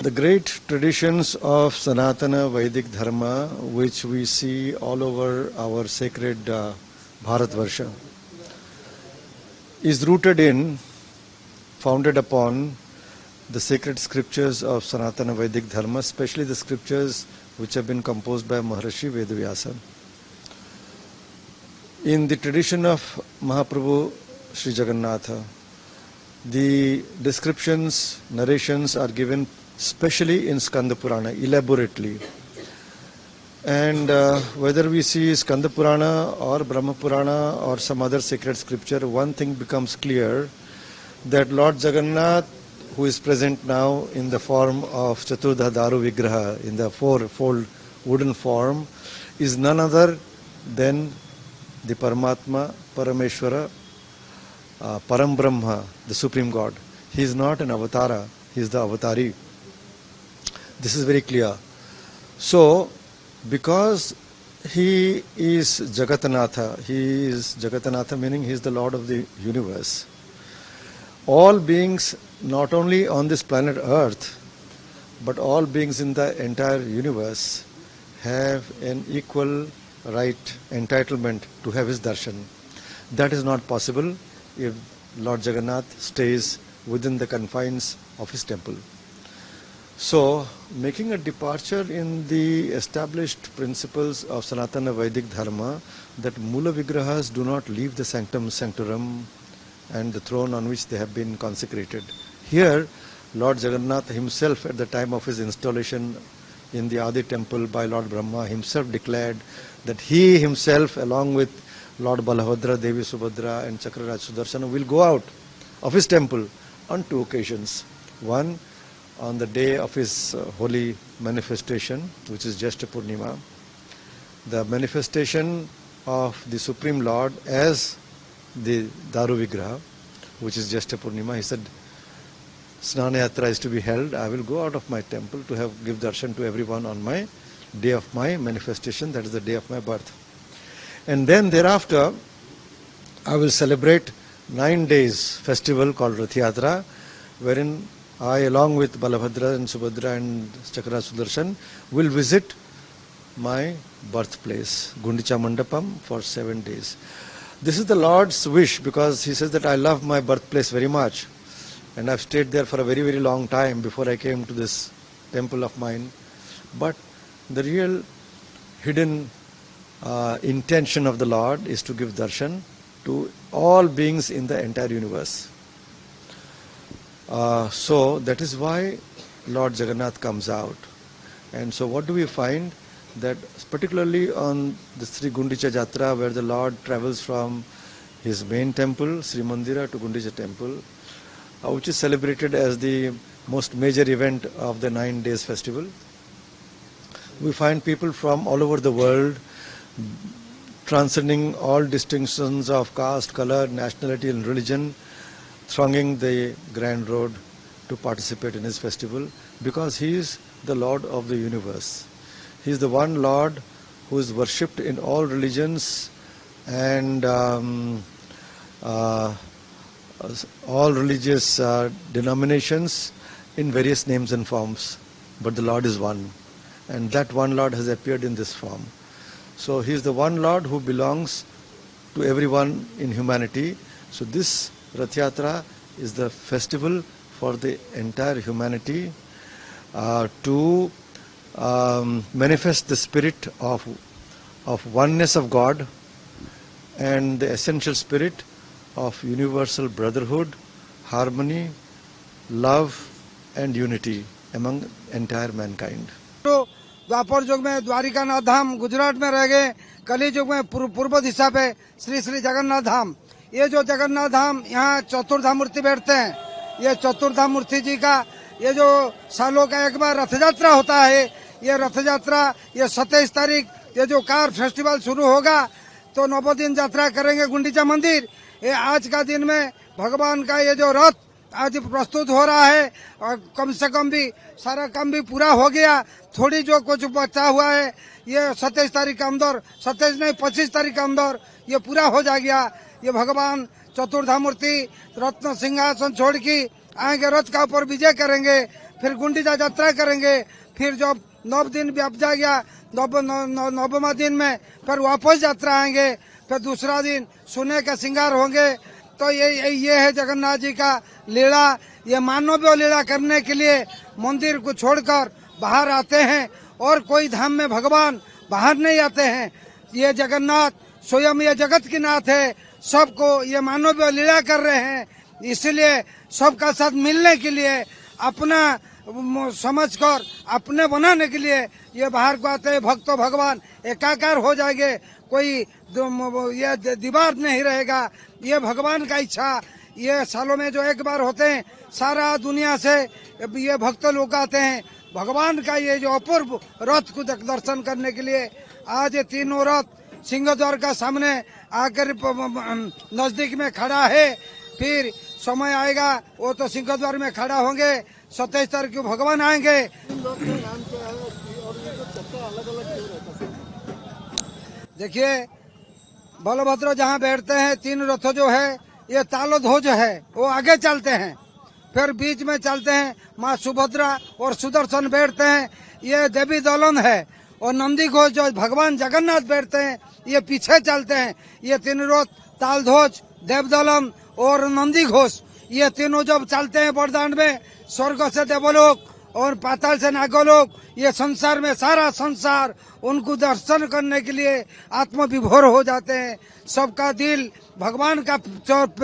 The great traditions of Sanatana Vedic Dharma, which we see all over our sacred Bharatvarsha, is rooted in, founded upon the sacred scriptures of Sanatana Vedic Dharma, especially the scriptures which have been composed by Maharishi Vedavyasa. In the tradition of Mahaprabhu Sri Jagannatha, the descriptions, narrations are given especially in Skanda Purana, elaborately. And whether we see Skanda Purana or Brahma Purana or some other sacred scripture, one thing becomes clear, that Lord Jagannath, who is present now in the form of Chaturdha Daru Vigraha, in the four-fold wooden form, is none other than the Paramatma, Parameshwara, Param Brahma, the Supreme God. He is not an avatara, he is the avatari. This is very clear. So, because he is Jagatanatha meaning he is the Lord of the universe. All beings, not only on this planet Earth, but all beings in the entire universe have an equal right, entitlement to have his darshan. That is not possible if Lord Jagannath stays within the confines of his temple. So, making a departure in the established principles of Sanatana Vedic Dharma, that Mula Vigrahas do not leave the sanctum sanctorum and the throne on which they have been consecrated. Here, Lord Jagannath himself, at the time of his installation in the Adi temple by Lord Brahma, himself declared that he himself, along with Lord Balabhadra, Devi Subhadra and Chakraraj Sudarshana, will go out of his temple on two occasions. One, on the day of his holy manifestation, which is Jyeshta Purnima, the manifestation of the Supreme Lord as the Daru Vigraha, which is Jyeshta Purnima. He said, Snana Yatra is to be held. I will go out of my temple to give darshan to everyone on my day of my manifestation, that is the day of my birth. And then thereafter, I will celebrate 9 days festival called Rath Yatra, wherein I, along with Balabhadra and Subhadra and Chakra Sudarshan, will visit my birthplace, Gundicha Mandapam, for 7 days. This is the Lord's wish, because he says that I love my birthplace very much, and I've stayed there for a very, very long time before I came to this temple of mine. But the real hidden intention of the Lord is to give darshan to all beings in the entire universe. So that is why Lord Jagannath comes out. And so what do we find? That particularly on the Sri Gundicha Jatra, where the Lord travels from his main temple, Sri Mandira, to Gundicha temple, which is celebrated as the most major event of the 9 days festival, we find people from all over the world, transcending all distinctions of caste, color, nationality and religion, thronging the Grand Road to participate in his festival, because he is the Lord of the universe. He is the one Lord who is worshipped in all religions and all religious denominations in various names and forms. But the Lord is one, and that one Lord has appeared in this form. So he is the one Lord who belongs to everyone in humanity. So this Rath Yatra is the festival for the entire humanity to manifest the spirit of oneness of God and the essential spirit of universal brotherhood, harmony, love and unity among entire mankind. द्वापर युग में द्वारिकानाथ धाम गुजरात में रह गए, कली युग में पूर्व दिशा पे श्री श्री जगन्नाथ धाम। ये जो जगन्नाथ धाम यहाँ चतुर्धा मूर्ति बैठते हैं, ये चतुर्धा मूर्ति जी का ये जो सालों का एक बार रथ यात्रा होता है, ये रथ यात्रा ये 27 तारीख ये जो कार फेस्टिवल शुरू होगा तो 9 दिन यात्रा करेंगे गुंडीचा मंदिर। ये आज का दिन में भगवान का ये जो रथ आज प्रस्तुत हो रहा है और कम से कम भी सारा काम भी पूरा हो गया, थोड़ी जो कुछ बचा हुआ है ये 27 तारीख के अंदर, 27 नहीं 25 तारीख के अंदर ये पूरा हो जाएगा। ये भगवान चतुर्धा मूर्ति रत्न सिंहासन छोड़ के आएंगे, रथ का ऊपर विजय करेंगे, फिर गुंडीचा यात्रा करेंगे, फिर जब 9 दिन व्याप जाएगा 9वां दिन में फिर वापस यात्रा आएंगे, फिर दूसरा दिन सोने का श्रृंगार होंगे। तो ये है जगन्नाथ जी का लीला। ये मानवीय लीला करने के लिए मंदिर को छोड़कर बाहर आते हैं और कोई धाम में भगवान बाहर नहीं आते हैं। ये जगन्नाथ स्वयं ये जगत के नाथ है, सबको ये मानवीय लीला कर रहे हैं, इसलिए सबका साथ मिलने के लिए अपना समझकर अपने बनाने के लिए ये बाहर को आते हैं। भक्तों भगवान एकाकार हो जाएंगे, कोई ये दीवार नहीं रहेगा। ये भगवान का इच्छा, ये सालों में जो एक बार होते हैं, सारा दुनिया से ये भक्त लोग आते हैं भगवान का ये जो अपूर्व रथ को दर्शन करने के लिए। आज ये तीनों रथ सिंहद्वार का सामने आकर नजदीक में खड़ा है, फिर समय आएगा वो तो सिंहद्वार में खड़ा होंगे। 27 तारीख को भगवान आएंगे। देखिए बलभद्र जहाँ बैठते हैं, 3 रथ जो है ये तालध्वज है, वो आगे चलते हैं, फिर बीच में चलते हैं माँ सुभद्रा और सुदर्शन बैठते हैं, ये देवी दलन है, और नंदी घोष जो भगवान जगन्नाथ बैठते हैं ये पीछे चलते हैं। ये 3 रथ तालध्वज, देवदलन और नंदी घोष ये तीनों जब चलते हैं बरदान में, स्वर्ग से देवलोक और पाताल से नागलोक, ये संसार में सारा संसार उनको दर्शन करने के लिए आत्मविभोर हो जाते हैं। सबका दिल भगवान का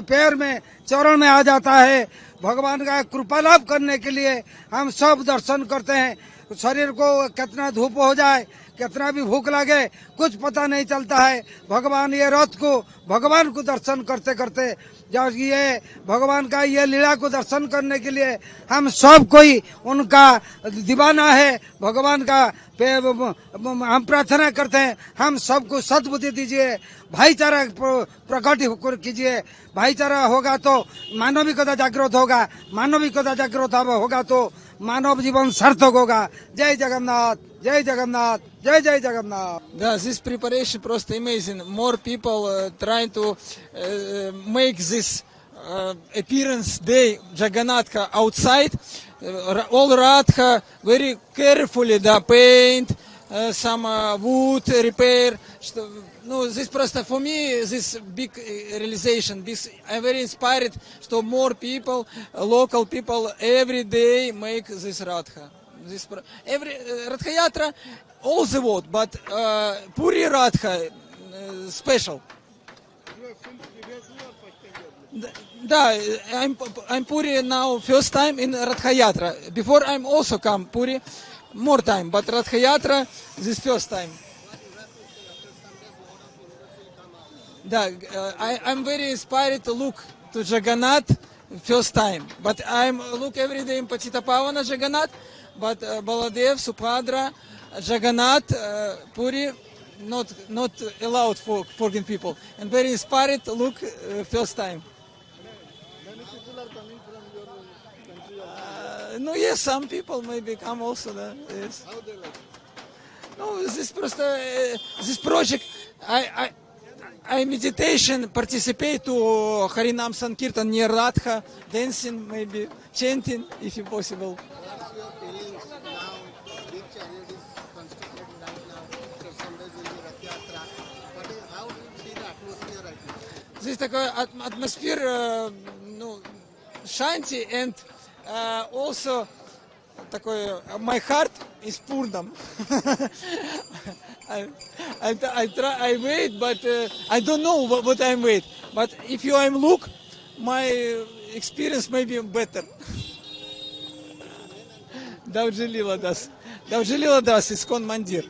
पैर में चरण में आ जाता है। भगवान का कृपा लाभ करने के लिए हम सब दर्शन करते हैं। शरीर को कितना धूप हो जाए, कितना भी भूख लगे, कुछ पता नहीं चलता है। भगवान ये रथ को भगवान को दर्शन करते करते जब ये भगवान का ये लीला को दर्शन करने के लिए हम सब कोई उनका दीवाना है। भगवान का हम प्रार्थना करते हैं, हम सबको सद्बुद्धि दीजिए, भाईचारा प्रकट कीजिए। भाईचारा होगा तो मानविकता जागृत होगा, मानविकता जागृत होगा तो मानव जीवन सार्थक होगा। जय जगन्नाथ, जय जगन्नाथ, जय जय Jagannath. Да, this preparation просто amazing. More people trying to make this appearance day Jagannatha outside. All Radha very carefully the paint, some wood repair. No, this просто for me this big realization. This I'm very inspired. So more people, local people, every day make this Radha. This every Radha Yatra, all the world, but Puri Radha special. Да, I'm Puri now first time in Radha Yatra. Before I'm also come Puri more time, but Radha Yatra this first time. Да, I'm very inspired to look to Jagannath first time, but I'm look every day in Patitapavana Jagannath, but Baladev, Subhadra, Jagannath, Puri not allowed for foreign people, and very inspired to look first time. Many people are coming from your country. No, yes, some people maybe come also. Yes. How they like? No, this project, I meditation, participate to Harinam Sankirtan near Radha, dancing, maybe chanting, if possible. What's your feelings now? Big chariot is constructed right now. After Sundays will be Rath Yatra. How do you see the atmosphere right now? Здесь такой атмосфера, ну, shanti, and also такой my heart is Purnam. I wait, but I don't know what I'm wait. But if you I'm look, my experience may be better. Daudži lila das. Я в Жилила Дас, Искон Мандир.